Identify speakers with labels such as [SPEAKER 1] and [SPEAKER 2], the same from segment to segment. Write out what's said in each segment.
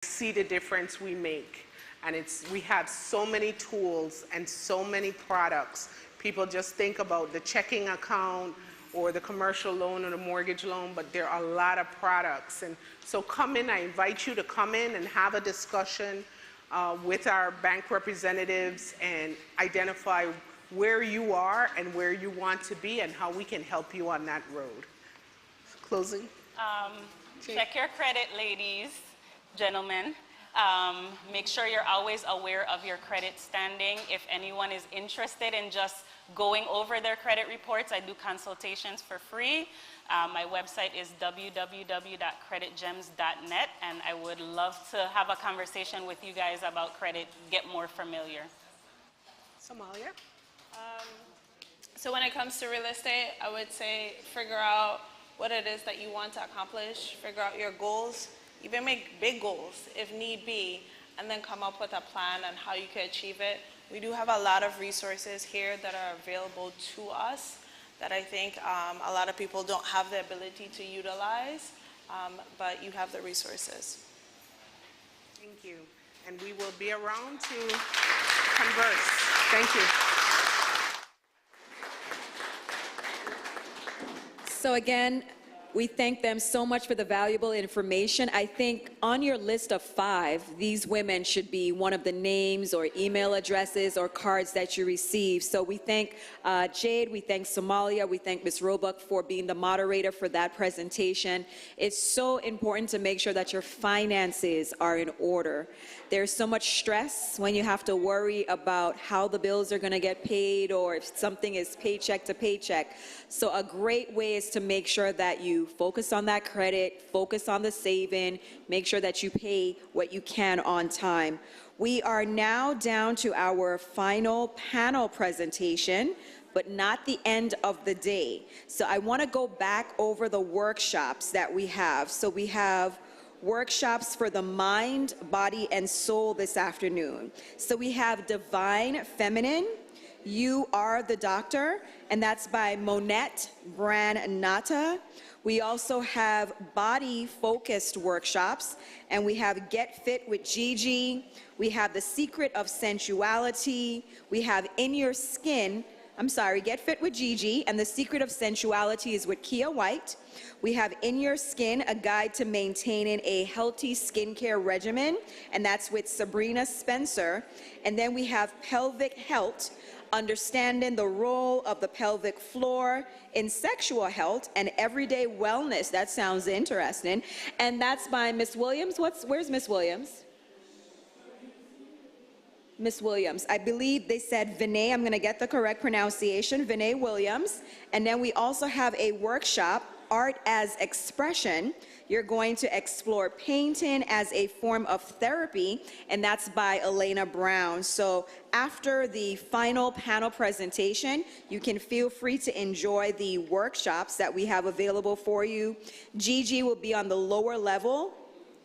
[SPEAKER 1] see the difference we make. And we have so many tools and so many products. People just think about the checking account or the commercial loan or the mortgage loan, but there are a lot of products. And so come in, I invite you to come in and have a discussion with our bank representatives and identify where you are and where you want to be and how we can help you on that road. Closing?
[SPEAKER 2] Check your credit, ladies, gentlemen. Make sure you're always aware of your credit standing. If anyone is interested in just going over their credit reports, I do consultations for free. My website is www.creditgems.net, and I would love to have a conversation with you guys about credit, get more familiar.
[SPEAKER 1] Somalia?
[SPEAKER 3] So when it comes to real estate, I would say figure out what it is that you want to accomplish, figure out your goals, even make big goals if need be, and then come up with a plan on how you can achieve it. We do have a lot of resources here that are available to us that I think a lot of people don't have the ability to utilize, but you have the resources.
[SPEAKER 1] Thank you. And we will be around to converse. Thank you.
[SPEAKER 4] So again, we thank them so much for the valuable information. I think on your list of 5, these women should be one of the names or email addresses or cards that you receive. So we thank Jade, we thank Somalia, we thank Ms. Roebuck for being the moderator for that presentation. It's so important to make sure that your finances are in order. There's so much stress when you have to worry about how the bills are going to get paid or if something is paycheck to paycheck. So a great way is to make sure that you focus on that credit, focus on the saving, make sure that you pay what you can on time. We are now down to our final panel presentation, but not the end of the day. So I want to go back over the workshops that we have. So we have workshops for the mind, body, and soul this afternoon. So we have Divine Feminine, You Are the Doctor, and that's by Monette Brand-Nata. We also have body-focused workshops, and we have Get Fit with Gigi. We have The Secret of Sensuality. We have Get Fit with Gigi, and The Secret of Sensuality is with Kia White. We have In Your Skin, a guide to maintaining a healthy skincare regimen, and that's with Sabrina Spencer. And then we have Pelvic Health, understanding the role of the pelvic floor in sexual health and everyday wellness. That sounds interesting. And that's by Miss Williams. Where's Miss Williams? Miss Williams. I believe they said Vinay. I'm going to get the correct pronunciation. Vinay Williams. And then we also have a workshop, Art as Expression. You're going to explore painting as a form of therapy, and that's by Elena Brown. So after the final panel presentation, you can feel free to enjoy the workshops that we have available for you. Gigi will be on the lower level,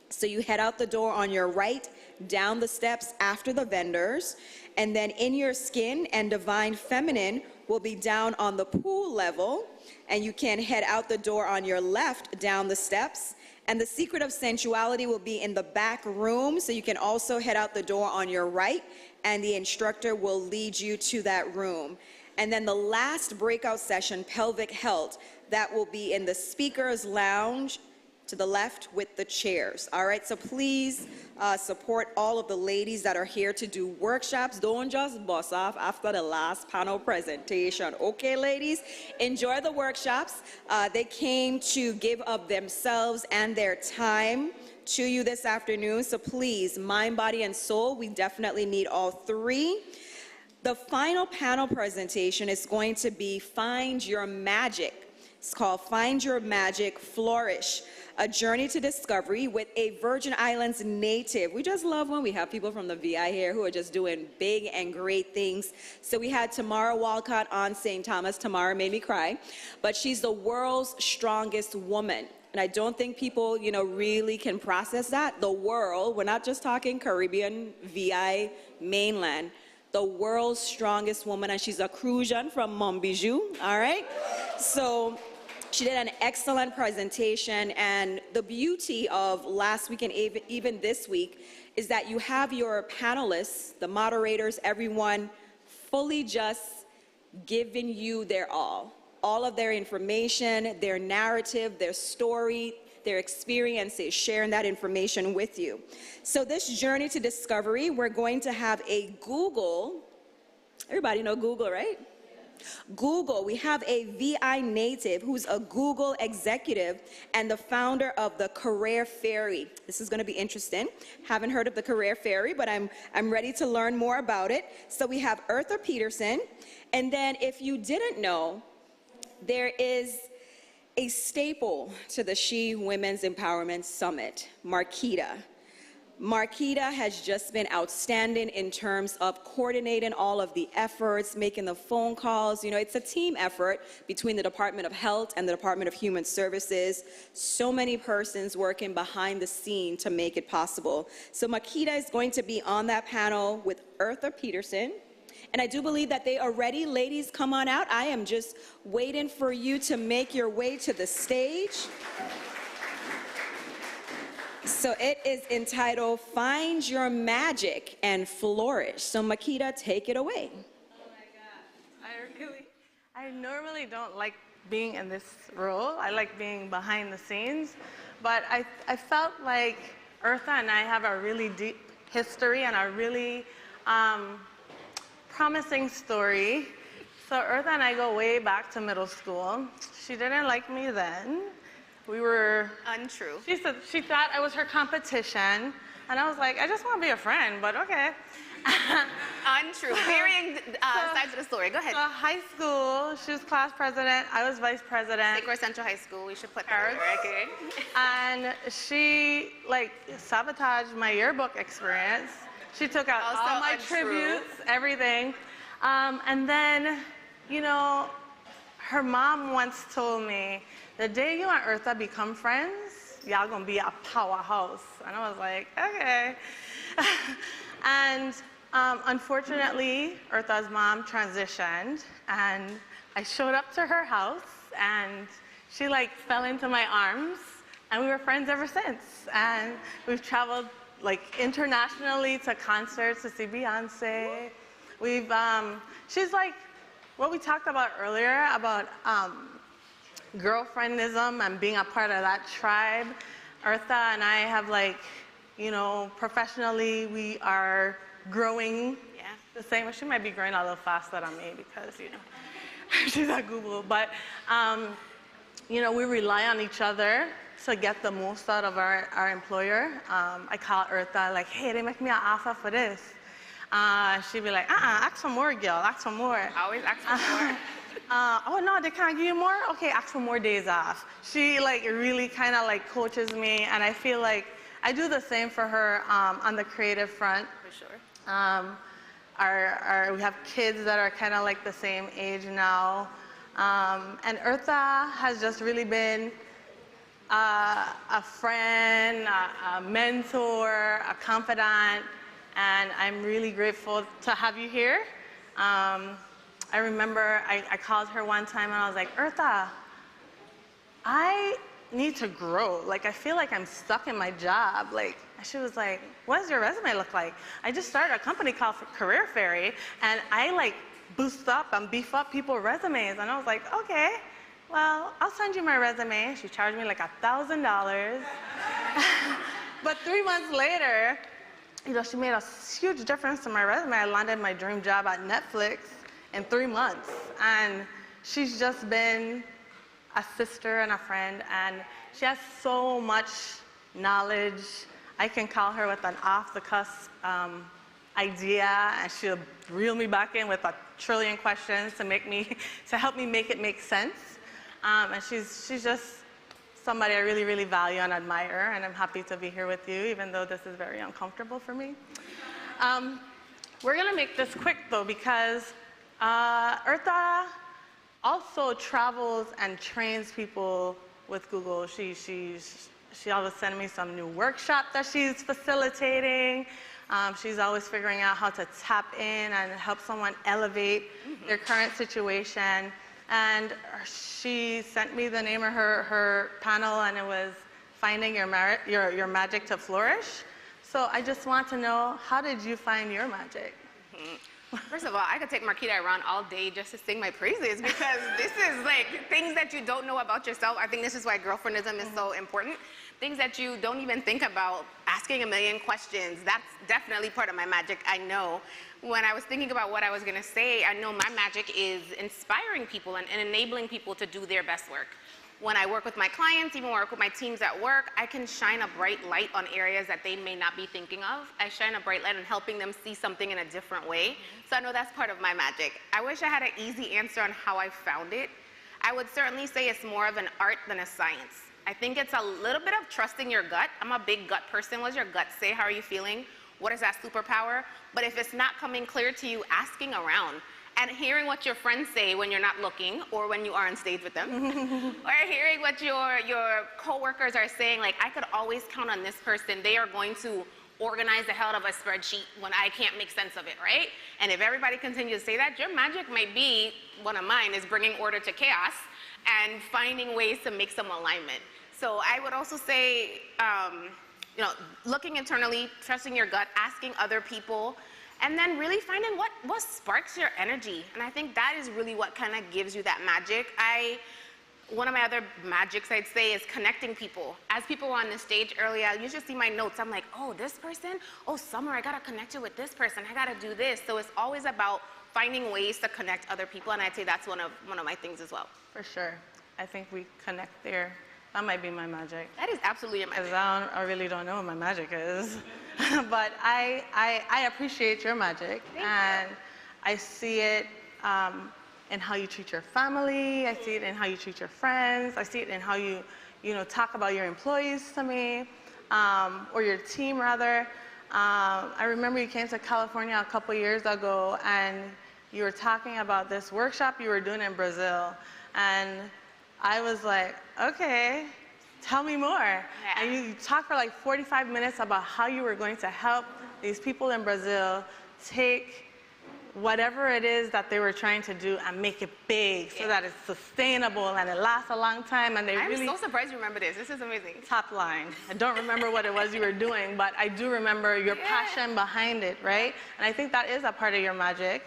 [SPEAKER 4] so you head out the door on your right, down the steps after the vendors, and then In Your Skin and Divine Feminine will be down on the pool level, and you can head out the door on your left down the steps. And The Secret of Sensuality will be in the back room, so you can also head out the door on your right, and the instructor will lead you to that room. And then the last breakout session, Pelvic Health, that will be in the speaker's lounge to the left with the chairs. All right, so please support all of the ladies that are here to do workshops. Don't just bust off after the last panel presentation. Okay, ladies, enjoy the workshops. They came to give of themselves and their time to you this afternoon. So please, mind, body, and soul, we definitely need all 3. The final panel presentation is going to be Find Your Magic. It's called Find Your Magic, Flourish, a journey to discovery with a Virgin Islands native. We just love when we have people from the VI here who are just doing big and great things. So we had Tamara Walcott on St. Thomas. Tamara made me cry, but she's the world's strongest woman. And I don't think people, really can process that. The world, we're not just talking Caribbean, VI, mainland, the world's strongest woman, and she's a Crucian from Montbijou, all right? So She did an excellent presentation, and the beauty of last week and even this week is that you have your panelists, the moderators, everyone fully just giving you their all of their information, their narrative, their story, their experiences, sharing that information with you. So this journey to discovery, we're going to have a Google, everybody know Google, right? Google, we have a VI native who's a Google executive and the founder of the Career Ferry. This is going to be interesting. Haven't heard of the Career Ferry, but I'm ready to learn more about it. So we have Eartha Peterson. And then if you didn't know, there is a staple to the She Women's Empowerment Summit, Marquita. Marquita has just been outstanding in terms of coordinating all of the efforts, making the phone calls. You know, it's a team effort between the Department of Health and the Department of Human Services. So many persons working behind the scene to make it possible. So Marquita is going to be on that panel with Eartha Peterson. And I do believe that they are ready. Ladies, come on out. I am just waiting for you to make your way to the stage. So it is entitled, Find Your Magic and Flourish. So Marquita, take it away.
[SPEAKER 5] Oh my God. I normally don't like being in this role. I like being behind the scenes. But I felt like Eartha and I have a really deep history and a really promising story. So Eartha and I go way back to middle school. She didn't like me then. We were...
[SPEAKER 6] Untrue.
[SPEAKER 5] She said she thought I was her competition, and I was like, I just want to be a friend, but okay.
[SPEAKER 6] Untrue. Varying sides of the story. Go ahead.
[SPEAKER 5] So high school, she was class president, I was vice president.
[SPEAKER 6] Sigler Central High School. We should put her. Okay.
[SPEAKER 5] And she like sabotaged my yearbook experience. She took out
[SPEAKER 6] Also
[SPEAKER 5] all my
[SPEAKER 6] untrue.
[SPEAKER 5] tributes, everything. And then, you know, her mom once told me, the day you and Eartha become friends, y'all gonna be a powerhouse. And I was like, okay. And unfortunately, Eartha's mom transitioned, and I showed up to her house, and she like fell into my arms, and we were friends ever since. And we've traveled like internationally to concerts to see Beyonce. We've, she's like what we talked about earlier about girlfriendism and being a part of that tribe. Eartha and I have like, you know, professionally we are growing the same. She might be growing a little faster than me because, you know, she's at Google. But, you know, we rely on each other to get the most out of our employer. I call Eartha like, hey, they make me an offer for this. She'd be like, ask for more, girl, ask for more.
[SPEAKER 6] Always ask for more.
[SPEAKER 5] Oh no, they can't give you more? Okay, ask for more days off. She like really kind of like coaches me, and I feel like I do the same for her on the creative front.
[SPEAKER 6] For sure.
[SPEAKER 5] We have kids that are kind of like the same age now. And Eartha has just really been a friend, a mentor, a confidant, and I'm really grateful to have you here. I remember I called her one time and I was like, Eartha, I need to grow. Like, I feel like I'm stuck in my job. Like, she was like, what does your resume look like? I just started a company called Career Ferry, and I like boost up and beef up people's resumes. And I was like, okay, well, I'll send you my resume. She charged me like $1,000. But 3 months later, you know, she made a huge difference to my resume. I landed my dream job at Netflix in 3 months. And she's just been a sister and a friend, and she has so much knowledge. I can call her with an off-the-cuff idea, and she'll reel me back in with 1 trillion questions to help me make it make sense. And she's just somebody I really, really value and admire, and I'm happy to be here with you, even though this is very uncomfortable for me. We're gonna make this quick though, because Eartha also travels and trains people with Google. She always sends me some new workshop that she's facilitating. She's always figuring out how to tap in and help someone elevate their current situation. and she sent me the name of her panel, and it was Finding Your Magic to Flourish. So I just want to know, how did you find your magic?
[SPEAKER 6] First of all, I could take Marquita around all day just to sing my praises, because this is like things that you don't know about yourself. I think this is why girlfriendism is so important. Things that you don't even think about, asking a million questions. That's definitely part of my magic, I know. When I was thinking about what I was going to say, I know my magic is inspiring people and enabling people to do their best work. When I work with my clients, even when I work with my teams at work, I can shine a bright light on areas that they may not be thinking of. I shine a bright light on helping them see something in a different way. So I know that's part of my magic. I wish I had an easy answer on how I found it. I would certainly say it's more of an art than a science. I think it's a little bit of trusting your gut. I'm a big gut person. What does your gut say? How are you feeling? What is that superpower? But if it's not coming clear to you, asking around. And hearing what your friends say when you're not looking, or when you are on stage with them, or hearing what your coworkers are saying, like, I could always count on this person. They are going to organize the hell out of a spreadsheet when I can't make sense of it, right? And if everybody continues to say that, your magic might be, one of mine is bringing order to chaos and finding ways to make some alignment. So I would also say, you know, looking internally, trusting your gut, asking other people, and then really finding what sparks your energy. And I think that is really what kind of gives you that magic. One of my other magics, I'd say, is connecting people. As people were on the stage earlier, you should see my notes. I'm like, oh, this person? Oh, Summer, I got to connect you with this person. I got to do this. So it's always about finding ways to connect other people, and I'd say that's one of my things as well.
[SPEAKER 5] For sure. I think we connect there. That might be my magic.
[SPEAKER 6] That is absolutely your magic.
[SPEAKER 5] Because I really don't know what my magic is. But I appreciate your magic. And I see it in how you treat your family. I see it in how you treat your friends. I see it in how you talk about your employees to me, or your team, rather. I remember you came to California a couple years ago, and you were talking about this workshop you were doing in Brazil. And I was like, okay, tell me more. Yeah. And you talked for like 45 minutes about how you were going to help these people in Brazil take whatever it is that they were trying to do and make it big, so that it's sustainable and it lasts a long time. And
[SPEAKER 6] I'm so surprised you remember this. This is amazing.
[SPEAKER 5] Top line. I don't remember what it was you were doing, but I do remember your passion behind it, right? And I think that is a part of your magic.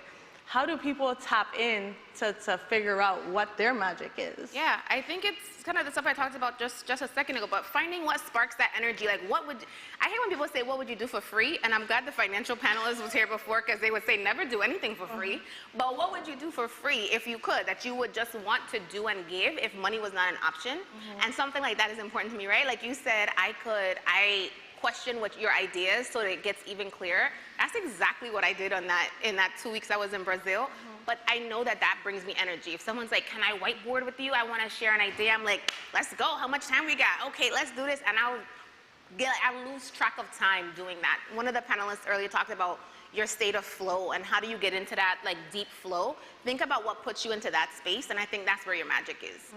[SPEAKER 5] How do people tap in to figure out what their magic is?
[SPEAKER 6] Yeah, I think it's kind of the stuff I talked about just a second ago, but finding what sparks that energy. Like, I hate when people say, what would you do for free? And I'm glad the financial panelist was here before, because they would say, never do anything for free. But what would you do for free if you could, that you would just want to do and give if money was not an option? And something like that is important to me, right? Like you said, I question what your ideas so that it gets even clearer. That's exactly what I did in that 2 weeks I was in Brazil. But I know that brings me energy. If someone's like, can I whiteboard with you? I want to share an idea. I'm like, let's go. How much time we got? Okay, let's do this. And I'll lose track of time doing that. One of the panelists earlier talked about your state of flow and how do you get into that like deep flow. Think about what puts you into that space, and I think that's where your magic is.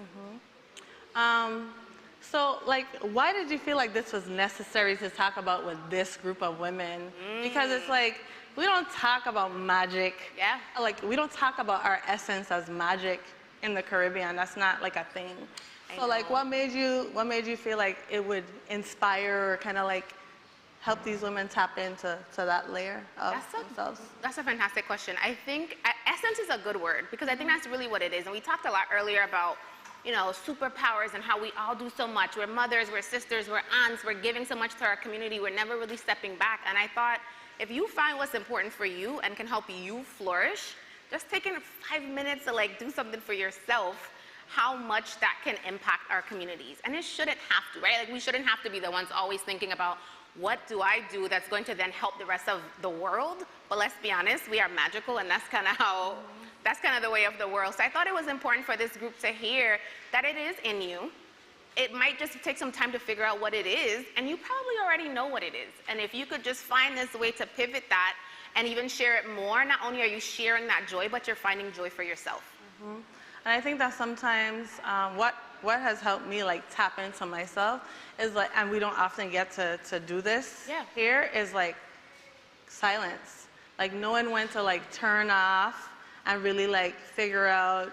[SPEAKER 5] So, like, why did you feel like this was necessary to talk about with this group of women? Because it's like, we don't talk about magic.
[SPEAKER 6] Yeah.
[SPEAKER 5] Like, we don't talk about our essence as magic in the Caribbean. That's not like a thing. So, like, what made you feel like it would inspire or kind of like help these women tap into that layer of themselves?
[SPEAKER 6] That's a fantastic question. I think essence is a good word, because I think that's really what it is. And we talked a lot earlier about, you know, superpowers and how we all do so much. We're mothers, we're sisters, we're aunts, we're giving so much to our community, we're never really stepping back. And I thought, if you find what's important for you and can help you flourish, just taking 5 minutes to like do something for yourself, how much that can impact our communities. And it shouldn't have to, right? Like, we shouldn't have to be the ones always thinking about, what do I do that's going to then help the rest of the world? But let's be honest, we are magical, and that's kind of the way of the world. So I thought it was important for this group to hear that it is in you. It might just take some time to figure out what it is, and you probably already know what it is. And if you could just find this way to pivot that and even share it more, not only are you sharing that joy, but you're finding joy for yourself.
[SPEAKER 5] And I think that sometimes what has helped me like tap into myself is like, and we don't often get to do this here, is like silence. Like knowing when to like turn off and really like figure out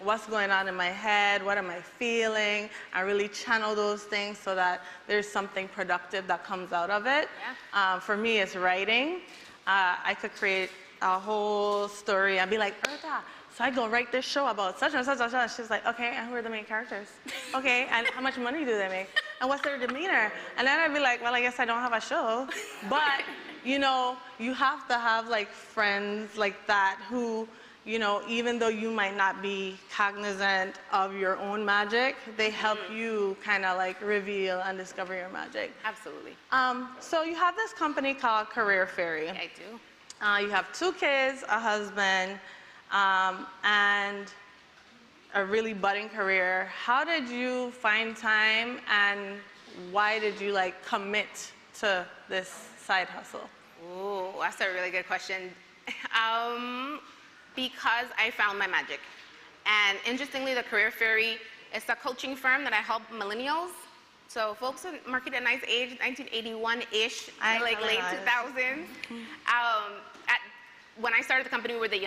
[SPEAKER 5] what's going on in my head, what am I feeling. I really channel those things so that there's something productive that comes out of it.
[SPEAKER 6] Yeah.
[SPEAKER 5] For me, it's writing. I could create a whole story and be like, Erta, so I go write this show about such and such and such. She's like, okay, and who are the main characters? Okay, and how much money do they make? And what's their demeanor? And then I'd be like, well, I guess I don't have a show. But, you know, you have to have like friends like that who, you know, even though you might not be cognizant of your own magic, they help you kind of like reveal and discover your magic.
[SPEAKER 6] Absolutely.
[SPEAKER 5] So you have this company called Career Fairy.
[SPEAKER 6] I do.
[SPEAKER 5] You have 2 kids, a husband, and a really budding career. How did you find time, and why did you like commit to this side hustle?
[SPEAKER 6] Ooh, that's a really good question. Because I found my magic. And interestingly, the Career Fairy is a coaching firm that I help millennials. So folks in market at nice age, 1981-ish, like late 2000s. When I started the company, we were the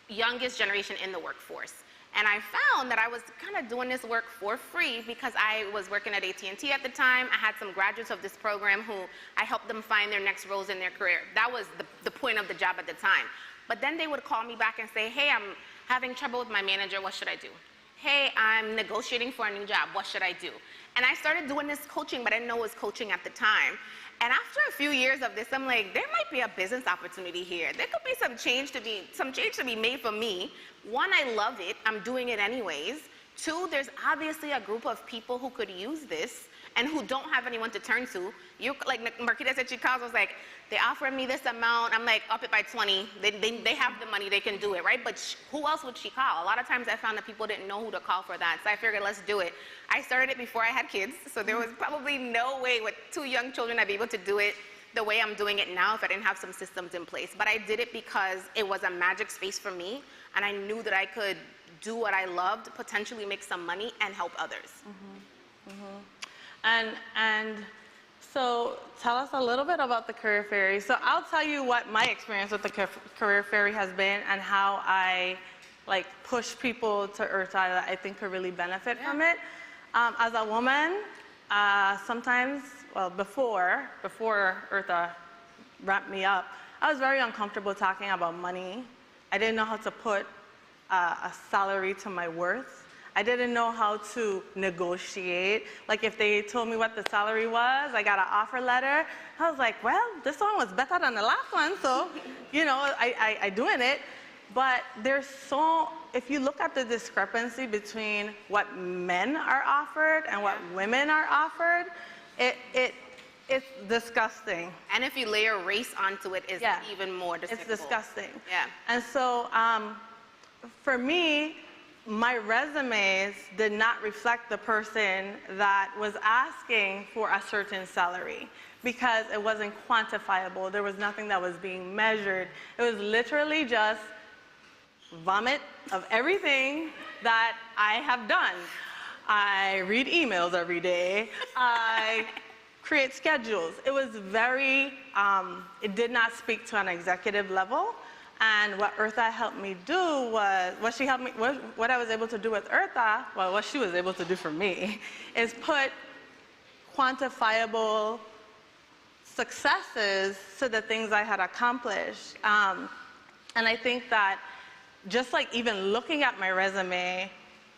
[SPEAKER 6] youngest generation in the workforce. And I found that I was kind of doing this work for free because I was working at AT&T at the time. I had some graduates of this program who I helped them find their next roles in their career. That was the point of the job at the time. But then they would call me back and say, hey, I'm having trouble with my manager, what should I do? Hey, I'm negotiating for a new job, what should I do? And I started doing this coaching, but I didn't know it was coaching at the time. And after a few years of this, I'm like, there might be a business opportunity here. There could be some change to be made for me. 1, I love it, I'm doing it anyways. 2, there's obviously a group of people who could use this and who don't have anyone to turn to. Like Marquita said, she calls, was like, they offered me this amount, I'm like, up it by 20. They have the money, they can do it, right? But who else would she call? A lot of times I found that people didn't know who to call for that, so I figured, let's do it. I started it before I had kids, so there was probably no way with 2 young children I'd be able to do it the way I'm doing it now if I didn't have some systems in place. But I did it because it was a magic space for me, and I knew that I could do what I loved, potentially make some money, and help others.
[SPEAKER 5] And so tell us a little bit about the Career Fairy. So I'll tell you what my experience with the Career Fairy has been and how I like push people to Erta that I think could really benefit from it. As a woman, sometimes, well, before Erta ramped me up, I was very uncomfortable talking about money. I didn't know how to put a salary to my worth. I didn't know how to negotiate. Like if they told me what the salary was, I got an offer letter. I was like, well, this one was better than the last one, so, you know, I doing it. But there's if you look at the discrepancy between what men are offered and what women are offered, it's disgusting.
[SPEAKER 6] And if you layer race onto it, it's even more despicable.
[SPEAKER 5] It's disgusting.
[SPEAKER 6] Yeah.
[SPEAKER 5] And so for me, my resumes did not reflect the person that was asking for a certain salary because it wasn't quantifiable. There was nothing that was being measured. It was literally just vomit of everything that I have done. I read emails every day. I create schedules. It was very, it did not speak to an executive level. And what Erta helped me do was, what I was able to do with Erta, well, what she was able to do for me, is put quantifiable successes to the things I had accomplished. And I think that just like even looking at my resume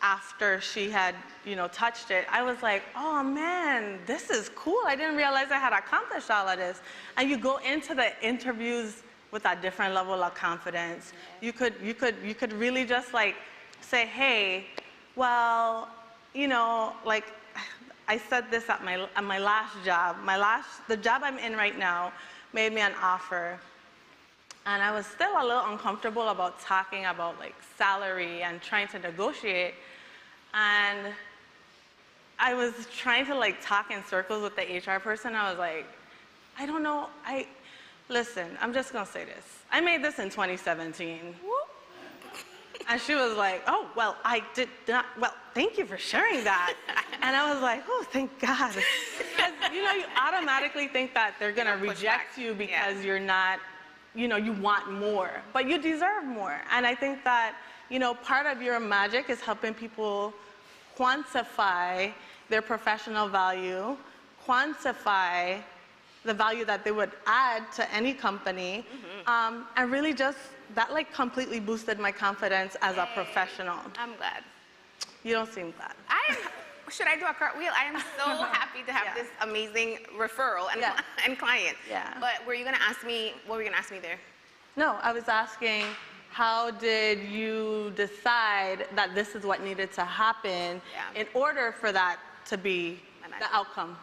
[SPEAKER 5] after she had, you know, touched it, I was like, oh man, this is cool. I didn't realize I had accomplished all of this. And you go into the interviews with a different level of confidence. You could really just like say, hey, well, you know, like I said this at my last job. The job I'm in right now made me an offer. And I was still a little uncomfortable about talking about like salary and trying to negotiate. And I was trying to like talk in circles with the HR person. I was like, I don't know, listen, I'm just gonna say this. I made this in 2017. And she was like, oh, well, I did not, well, thank you for sharing that. And I was like, oh, thank God. Because, you know, you automatically think that they're gonna reject you because you're not you know, you want more, but you deserve more. And I think that, you know, part of your magic is helping people quantify their professional value, quantify the value that they would add to any company, and really just, that like completely boosted my confidence as a professional.
[SPEAKER 6] I'm glad.
[SPEAKER 5] You don't seem glad.
[SPEAKER 6] Should I do a cartwheel? I am so happy to have this amazing referral and client.
[SPEAKER 5] Yeah.
[SPEAKER 6] But were you gonna ask me, what were you gonna ask me there?
[SPEAKER 5] No, I was asking, how did you decide that this is what needed to happen in order for that to be the outcome?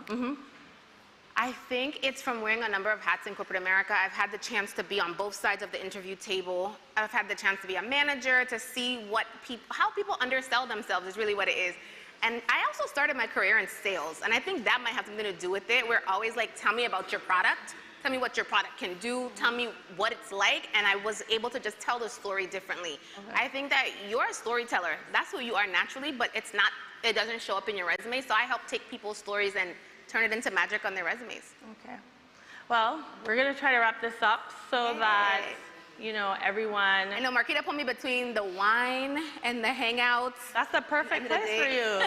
[SPEAKER 6] I think it's from wearing a number of hats in corporate America. I've had the chance to be on both sides of the interview table. I've had the chance to be a manager, to see how people undersell themselves is really what it is. And I also started my career in sales, and I think that might have something to do with it. We're always like, tell me about your product. Tell me what your product can do. Tell me what it's like. And I was able to just tell the story differently. I think that you're a storyteller. That's who you are naturally, but it doesn't show up in your resume. So I help take people's stories and turn it into magic on their resumes.
[SPEAKER 5] Okay. Well, we're going to try to wrap this up so that, you know, everyone...
[SPEAKER 6] I know Marquita put me between the wine and the hangouts.
[SPEAKER 5] That's the perfect place for you.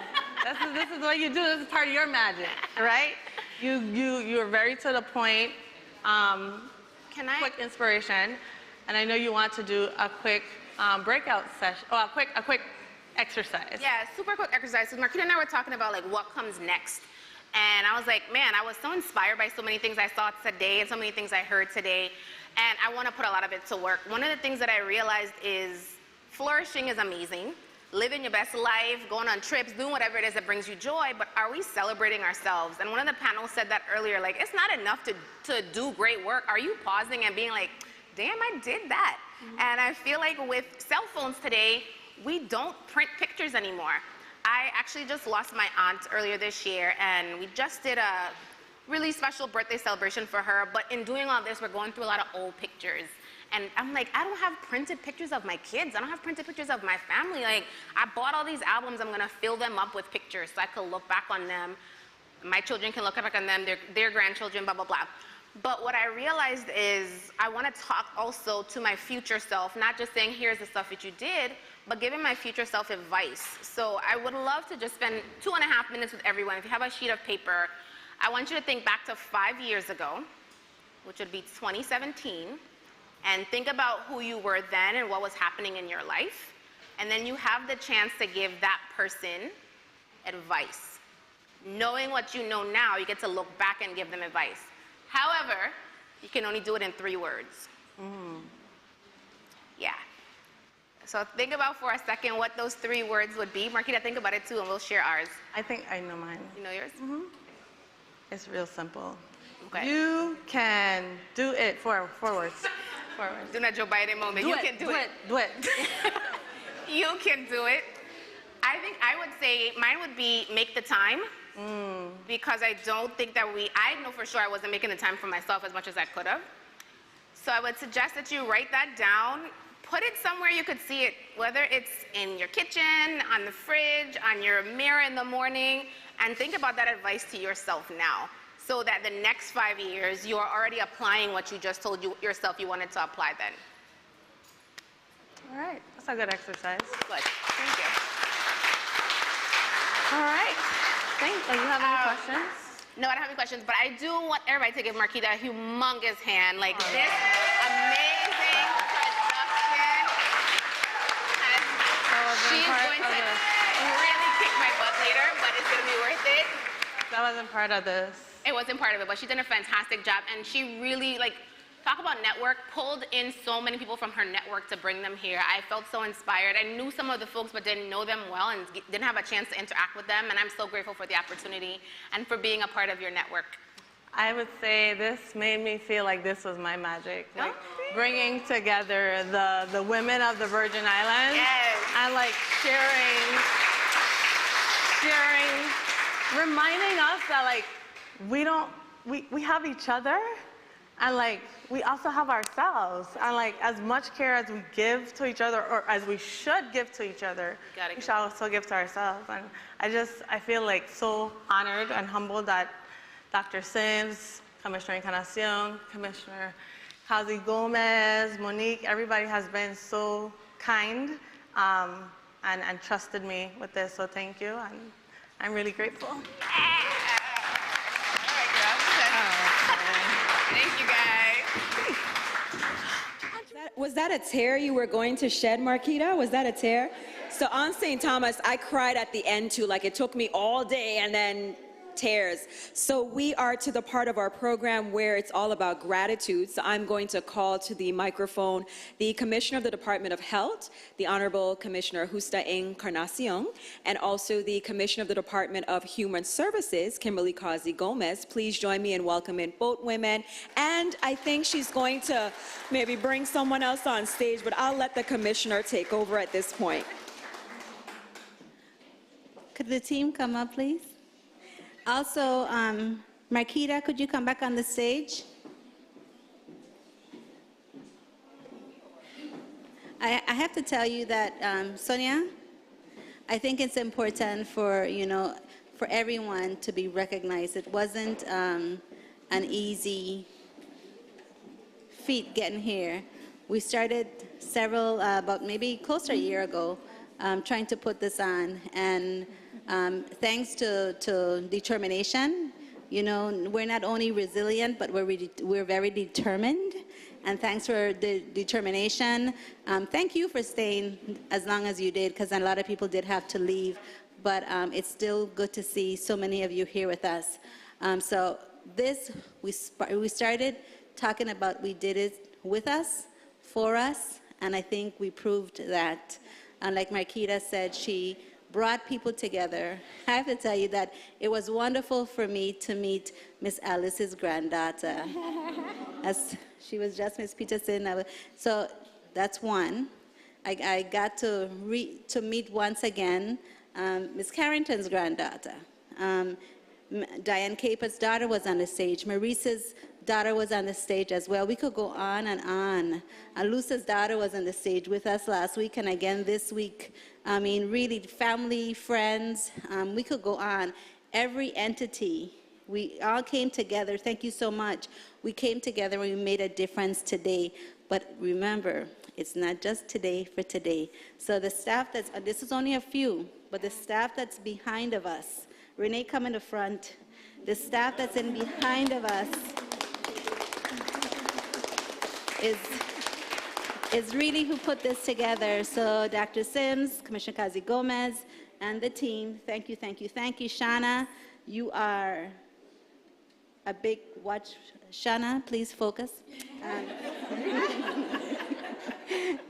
[SPEAKER 5] This is what you do. This is part of your magic, right? You're very to the point. Quick inspiration. And I know you want to do a quick breakout session, a quick exercise.
[SPEAKER 6] Yeah, super quick exercise. So Marquita and I were talking about like what comes next. And I was like, man, I was so inspired by so many things I saw today and so many things I heard today. And I want to put a lot of it to work. One of the things that I realized is flourishing is amazing. Living your best life, going on trips, doing whatever it is that brings you joy, but are we celebrating ourselves? And one of the panels said that earlier, like, it's not enough to do great work. Are you pausing and being like, damn, I did that? And I feel like with cell phones today, we don't print pictures anymore. I actually just lost my aunt earlier this year, and we just did a really special birthday celebration for her, but in doing all this, we're going through a lot of old pictures. And I'm like, I don't have printed pictures of my kids. I don't have printed pictures of my family. Like, I bought all these albums. I'm gonna fill them up with pictures so I could look back on them. My children can look back on them, their grandchildren, blah, blah, blah. But what I realized is I wanna talk also to my future self, not just saying, here's the stuff that you did, but giving my future self advice. So I would love to just spend 2.5 minutes with everyone. If you have a sheet of paper, I want you to think back to 5 years ago, which would be 2017, and think about who you were then and what was happening in your life. And then you have the chance to give that person advice. Knowing what you know now, you get to look back and give them advice. However, you can only do it in 3 words. Yeah. So think about for a second what those 3 words would be. Marquita, think about it too, and we'll share ours.
[SPEAKER 5] I think I know mine.
[SPEAKER 6] You know yours?
[SPEAKER 5] It's real simple.
[SPEAKER 6] Okay.
[SPEAKER 5] You can do it. 4 words. 4 words.
[SPEAKER 6] Do not Joe Biden moment. You can do it.
[SPEAKER 5] Do it.
[SPEAKER 6] You can do it. I think I would say mine would be make the time. Because I don't think that I know for sure I wasn't making the time for myself as much as I could have. So I would suggest that you write that down, put it somewhere you could see it, whether it's in your kitchen, on the fridge, on your mirror in the morning, and think about that advice to yourself now, so that the next 5 years you are already applying what you just told yourself you wanted to apply then.
[SPEAKER 5] All right, that's a good exercise.
[SPEAKER 6] Good, thank you.
[SPEAKER 5] All right. Thanks. Do you have any questions?
[SPEAKER 6] No, I don't have any questions, but I do want everybody to give Marquita a humongous hand. Like this amazing production she's going to really kick my butt later, but it's going to be worth it.
[SPEAKER 5] That wasn't part of this.
[SPEAKER 6] It wasn't part of it, but she did a fantastic job, and she really, like, talk about network, pulled in so many people from her network to bring them here. I felt so inspired. I knew some of the folks but didn't know them well and didn't have a chance to interact with them, and I'm so grateful for the opportunity and for being a part of your network.
[SPEAKER 5] I would say this made me feel like this was my magic. Like bringing together the women of the Virgin Islands and like sharing, reminding us that like we have each other. And like, we also have ourselves. And like, as much care as we give to each other, or as we should give to each other, we should also give to ourselves. And I feel like so honored and humbled that Dr. Sims, Commissioner Encarnacion, Commissioner Kazi Gomez, Monique, everybody has been so kind and trusted me with this, so thank you, and I'm really grateful.
[SPEAKER 6] All right, girl. Thank you, guys.
[SPEAKER 4] Was that a tear you were going to shed, Marquita? Was that a tear? So on St. Thomas, I cried at the end too, like it took me all day and then tears. So we are to the part of our program where it's all about gratitude. So I'm going to call to the microphone the Commissioner of the Department of Health, the Honorable Commissioner Justa Encarnacion, and also the Commissioner of the Department of Human Services, Kimberly Kazi Gomez. Please join me in welcoming both women. And I think she's going to maybe bring someone else on stage, but I'll let the Commissioner take over at this point.
[SPEAKER 7] Could the team come up, please? Also, Marquita, could you come back on the stage? I have to tell you that, Sonia, I think it's important for, for everyone to be recognized. It wasn't an easy feat getting here. We started about maybe close to a year ago, trying to put this on, and thanks to determination, we're not only resilient, but we're very determined. And thanks for the determination. Thank you for staying as long as you did, because a lot of people did have to leave. But it's still good to see so many of you here with us. So this, we started talking about we did it with us, for us, and I think we proved that. And like Marquita said, she brought people together. I have to tell you that it was wonderful for me to meet Miss Alice's granddaughter. As she was just Miss Peterson. So that's one. I got to meet once again Miss Carrington's granddaughter. Diane Caper's daughter was on the stage. Maurice's daughter was on the stage as well. We could go on and on. Luce's daughter was on the stage with us last week and again this week. I mean, really, family, friends, we could go on. Every entity, we all came together. Thank you so much. We came together and we made a difference today. But remember, it's not just today for today. So the staff this is only a few, but the staff that's behind of us, Renee, come in the front. The staff that's in behind of us is really who put this together. So Dr. Sims, Commissioner Kazi Gomez, and the team, thank you, thank you, thank you. Shana, you are a big watch. Shana, please focus.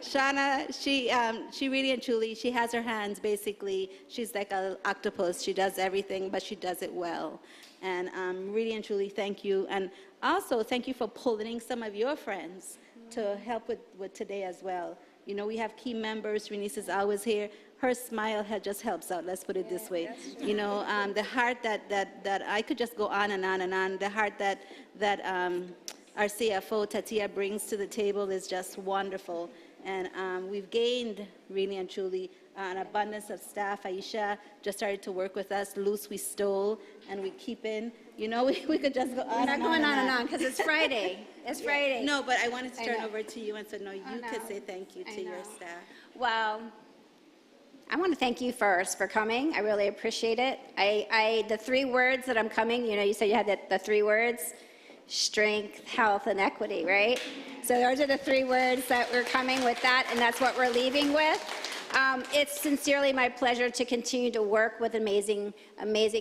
[SPEAKER 7] Shana, she really and truly, she has her hands basically, she's like an octopus. She does everything, but she does it well. And really and truly, thank you. And also, thank you for pulling some of your friends to help with today as well. We have key members. Renice is always here. Her smile just helps out, let's put it this way. The heart that I could just go on and on and on. The heart that our CFO, Tatia, brings to the table is just wonderful. And we've gained, really and truly, an abundance of staff. Aisha just started to work with us. Luce, we stole, and we keep in. We could just go on.
[SPEAKER 8] We're not going on and on, because it's Friday. It's Friday.
[SPEAKER 7] No, but I wanted to turn over to you and said, no, you could say thank you to your staff.
[SPEAKER 8] Well, I want to thank you first for coming. I really appreciate it. The three words that I'm coming, you said you had the three words: strength, health, and equity, right? So those are the three words that we're coming with that, and that's what we're leaving with. It's sincerely my pleasure to continue to work with amazing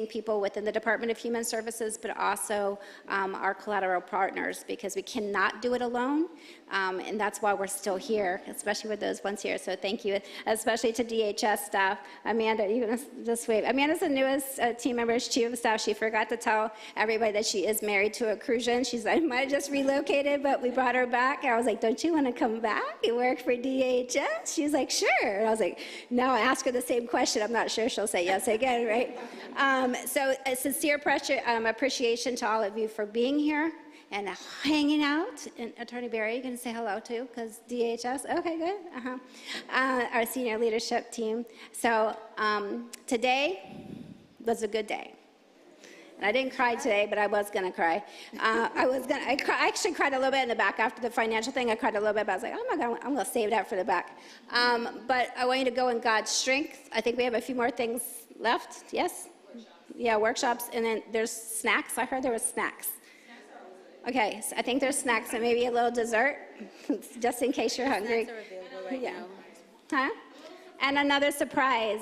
[SPEAKER 8] people within the Department of Human Services, but also our collateral partners, because we cannot do it alone, and that's why we're still here, especially with those ones here. So thank you, especially to DHS staff. Amanda, you can just wave. Amanda's the newest team member, chief of staff. She forgot to tell everybody that she is married to a Crucian. She's like, I might have just relocated, but we brought her back. I was like, don't you want to come back and work for DHS? She's like, sure. And I was like, now I ask her the same question. I'm not sure she'll say yes again, right? So a sincere appreciation to all of you for being here and hanging out. And Attorney Barry, you're going to say hello too, because DHS, okay, good. Our senior leadership team. So today was a good day. And I didn't cry today, but I was gonna cry. I actually cried a little bit in the back after the financial thing. I cried a little bit, but I was like, oh my God, I'm gonna save that for the back. But I want you to go in God's strength. I think we have a few more things left, yes? Yeah, workshops, and then there's snacks. I heard there was snacks. Okay, so I think there's snacks and maybe a little dessert, just in case you're hungry.
[SPEAKER 7] Snacks are available right
[SPEAKER 8] Yeah.
[SPEAKER 7] now.
[SPEAKER 8] Huh? And another surprise.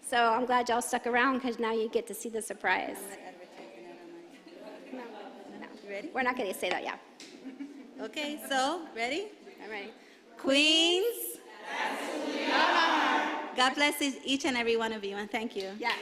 [SPEAKER 8] So I'm glad y'all stuck around because now you get to see the surprise. No.
[SPEAKER 7] Ready?
[SPEAKER 8] We're not going to say that, yeah.
[SPEAKER 7] Okay, so, ready?
[SPEAKER 8] I'm ready.
[SPEAKER 7] Queens. God bless each and every one of you, and thank you.
[SPEAKER 8] Yeah.